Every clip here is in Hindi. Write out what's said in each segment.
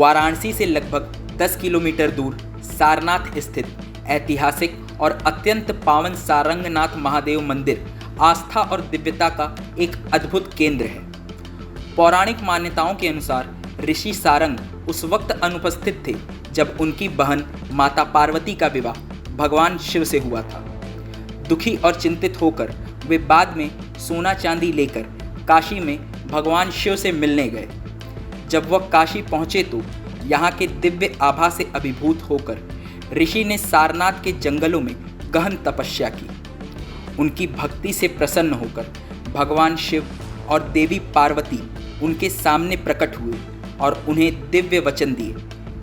वाराणसी से लगभग 10 किलोमीटर दूर सारनाथ स्थित ऐतिहासिक और अत्यंत पावन सारंगनाथ महादेव मंदिर आस्था और दिव्यता का एक अद्भुत केंद्र है। पौराणिक मान्यताओं के अनुसार ऋषि सारंग उस वक्त अनुपस्थित थे जब उनकी बहन माता पार्वती का विवाह भगवान शिव से हुआ था। दुखी और चिंतित होकर वे बाद में सोना चांदी लेकर काशी में भगवान शिव से मिलने गए। जब वह काशी पहुँचे तो यहाँ के दिव्य आभा से अभिभूत होकर ऋषि ने सारनाथ के जंगलों में गहन तपस्या की। उनकी भक्ति से प्रसन्न होकर भगवान शिव और देवी पार्वती उनके सामने प्रकट हुए और उन्हें दिव्य वचन दिए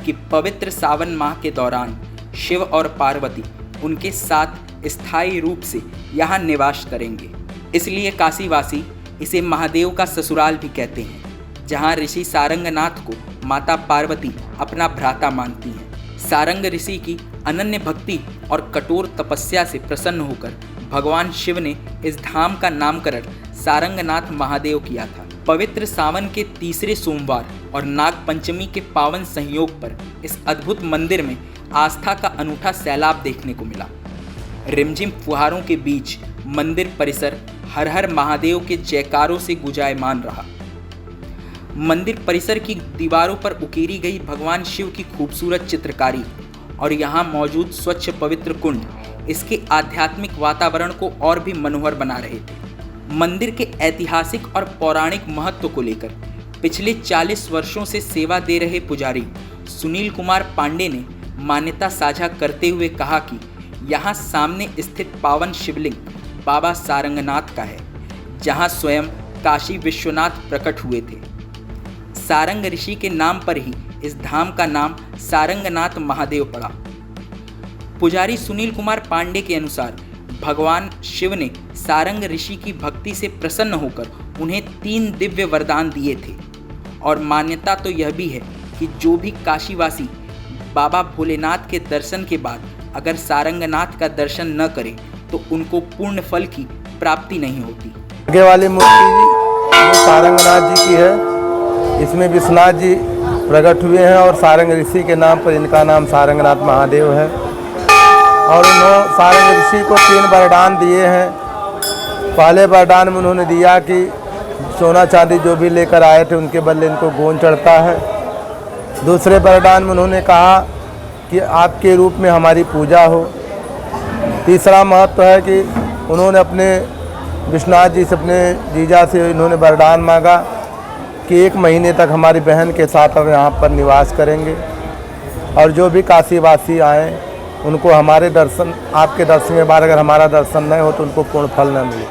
कि पवित्र सावन माह के दौरान शिव और पार्वती उनके साथ स्थायी रूप से यहाँ निवास करेंगे। इसलिए काशीवासी इसे महादेव का ससुराल भी कहते हैं, जहाँ ऋषि सारंगनाथ को माता पार्वती अपना भ्राता मानती हैं। सारंग ऋषि की अनन्य भक्ति और कठोर तपस्या से प्रसन्न होकर भगवान शिव ने इस धाम का नामकरण सारंगनाथ महादेव किया था। पवित्र सावन के तीसरे सोमवार और नाग पंचमी के पावन संयोग पर इस अद्भुत मंदिर में आस्था का अनूठा सैलाब देखने को मिला। रिमझिम फुहारों के बीच मंदिर परिसर हर हर महादेव के जयकारों से गुंजायमान रहा। मंदिर परिसर की दीवारों पर उकेरी गई भगवान शिव की खूबसूरत चित्रकारी और यहाँ मौजूद स्वच्छ पवित्र कुंड इसके आध्यात्मिक वातावरण को और भी मनोहर बना रहे थे। मंदिर के ऐतिहासिक और पौराणिक महत्व को लेकर पिछले 40 वर्षों से सेवा दे रहे पुजारी सुनील कुमार पांडे ने मान्यता साझा करते हुए कहा कि यहाँ सामने स्थित पावन शिवलिंग बाबा सारंगनाथ का है, जहाँ स्वयं काशी विश्वनाथ प्रकट हुए थे। सारंग ऋषि के नाम पर ही इस धाम का नाम सारंगनाथ महादेव पड़ा। पुजारी सुनील कुमार पांडे के अनुसार भगवान शिव ने सारंग ऋषि की भक्ति से प्रसन्न होकर उन्हें 3 दिव्य वरदान दिए थे और मान्यता तो यह भी है कि जो भी काशीवासी बाबा भोलेनाथ के दर्शन के बाद अगर सारंगनाथ का दर्शन न करे तो उनको पूर्ण फल की प्राप्ति नहीं होती। आगे वाली मूर्ति जो सारंगनाथ जी की है, इसमें विश्वनाथ जी प्रकट हुए हैं और सारंग ऋषि के नाम पर इनका नाम सारंगनाथ महादेव है। और उन्होंने सारंग ऋषि को 3 वरदान दिए हैं। पहले वरदान में उन्होंने दिया कि सोना चांदी जो भी लेकर आए थे उनके बदले इनको गोंद चढ़ता है। दूसरे वरदान में उन्होंने कहा कि आपके रूप में हमारी पूजा हो। तीसरा महत्व है कि उन्होंने अपने विश्वनाथ जी से, अपने जीजा से इन्होंने वरदान मांगा कि 1 महीने तक हमारी बहन के साथ अब यहाँ पर निवास करेंगे और जो भी काशीवासी आएँ उनको हमारे दर्शन, आपके दर्शन के बाद अगर हमारा दर्शन नहीं हो तो उनको पूर्ण फल न मिले।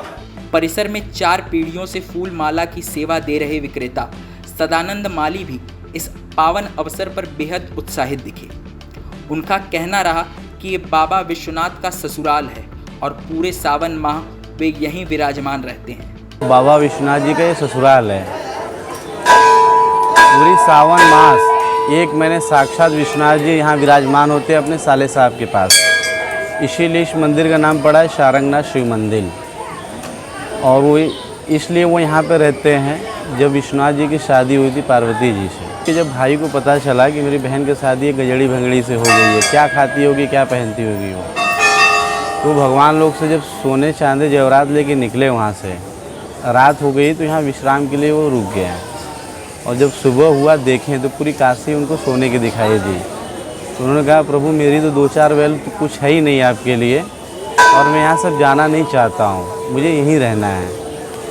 परिसर में 4 पीढ़ियों से फूल माला की सेवा दे रहे विक्रेता सदानंद माली भी इस पावन अवसर पर बेहद उत्साहित दिखे। उनका कहना रहा कि ये बाबा विश्वनाथ का ससुराल है और पूरे सावन माह वे यहीं विराजमान रहते हैं। बाबा विश्वनाथ जी का ये ससुराल है। पूरी सावन मास 1 महीने साक्षात विश्वनाथ जी यहाँ विराजमान होते हैं अपने साले साहब के पास। इसीलिए इस मंदिर का नाम पड़ा है सारंगनाथ शिव मंदिर। और वो इसलिए वो यहाँ पे रहते हैं। जब विश्वनाथ जी की शादी हुई थी पार्वती जी से, कि जब भाई को पता चला कि मेरी बहन की शादी गजड़ी भंगड़ी से हो गई है, क्या खाती होगी क्या पहनती होगी वो, तो भगवान लोग से जब सोने चांदी जेवरात लेके निकले वहाँ से, रात हो गई तो यहाँ विश्राम के लिए वो रुक गए। और जब सुबह हुआ देखें तो पूरी काशी उनको सोने की दिखाई दी। तो उन्होंने कहा प्रभु मेरी तो 2-4 बैल तो कुछ है ही नहीं आपके लिए और मैं यहाँ सब जाना नहीं चाहता हूँ, मुझे यहीं रहना है।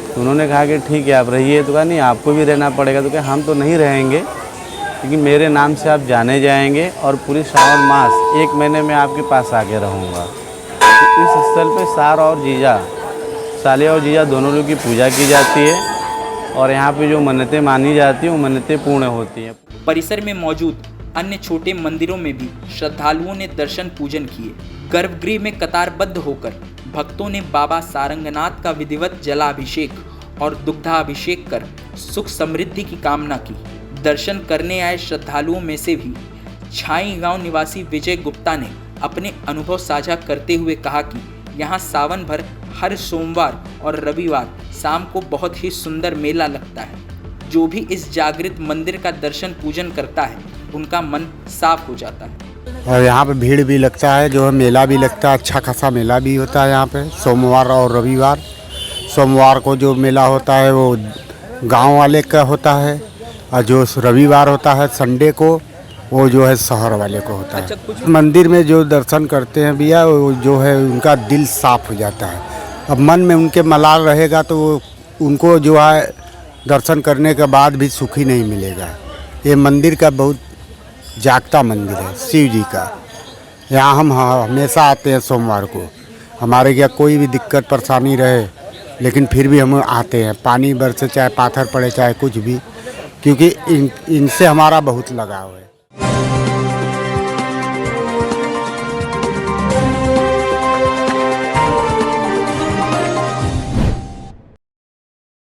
तो उन्होंने कहा कि ठीक है आप रहिए। तो कहा नहीं आपको भी रहना पड़ेगा। तो कहा हम तो नहीं रहेंगे क्योंकि मेरे नाम से आप जाने जाएंगे और पूरी सावन मास 1 महीने में आपके पास आके रहूँगा। तो इस स्थल पर सार और जीजा, साले और जीजा दोनों लोग की पूजा की जाती है और यहाँ पे जो मन्नतें मानी जाती हैं वो मन्नतें पूर्ण होती हैं। परिसर में मौजूद अन्य छोटे मंदिरों में भी श्रद्धालुओं ने दर्शन पूजन किए। गर्भगृह में कतारबद्ध होकर भक्तों ने बाबा सारंगनाथ का विधिवत जलाभिषेक और दुग्धाभिषेक कर सुख समृद्धि की कामना की। दर्शन करने आए श्रद्धालुओं में से भी छाई गांव निवासी विजय गुप्ता ने अपने अनुभव साझा करते हुए कहा कि यहाँ सावन भर हर सोमवार और रविवार शाम को बहुत ही सुंदर मेला लगता है। जो भी इस जागृत मंदिर का दर्शन पूजन करता है उनका मन साफ हो जाता है। और यहाँ पे भीड़ भी लगता है, जो है मेला भी लगता है, अच्छा खासा मेला भी होता है यहाँ पे सोमवार और रविवार। सोमवार को जो मेला होता है वो गांव वाले का होता है, और जो रविवार होता है संडे को वो जो है शहर वाले को होता है। मंदिर में जो दर्शन करते हैं भैया, वो जो है उनका दिल साफ हो जाता है। अब मन में उनके मलाल रहेगा तो वो उनको जो है दर्शन करने के बाद भी सुखी नहीं मिलेगा। ये मंदिर का बहुत जागता मंदिर है शिव जी का। यहाँ हम हमेशा आते हैं सोमवार को, हमारे क्या कोई भी दिक्कत परेशानी रहे लेकिन फिर भी हम आते हैं, पानी बरसे चाहे पाथर पड़े चाहे कुछ भी, क्योंकि इनसे हमारा बहुत लगाव है।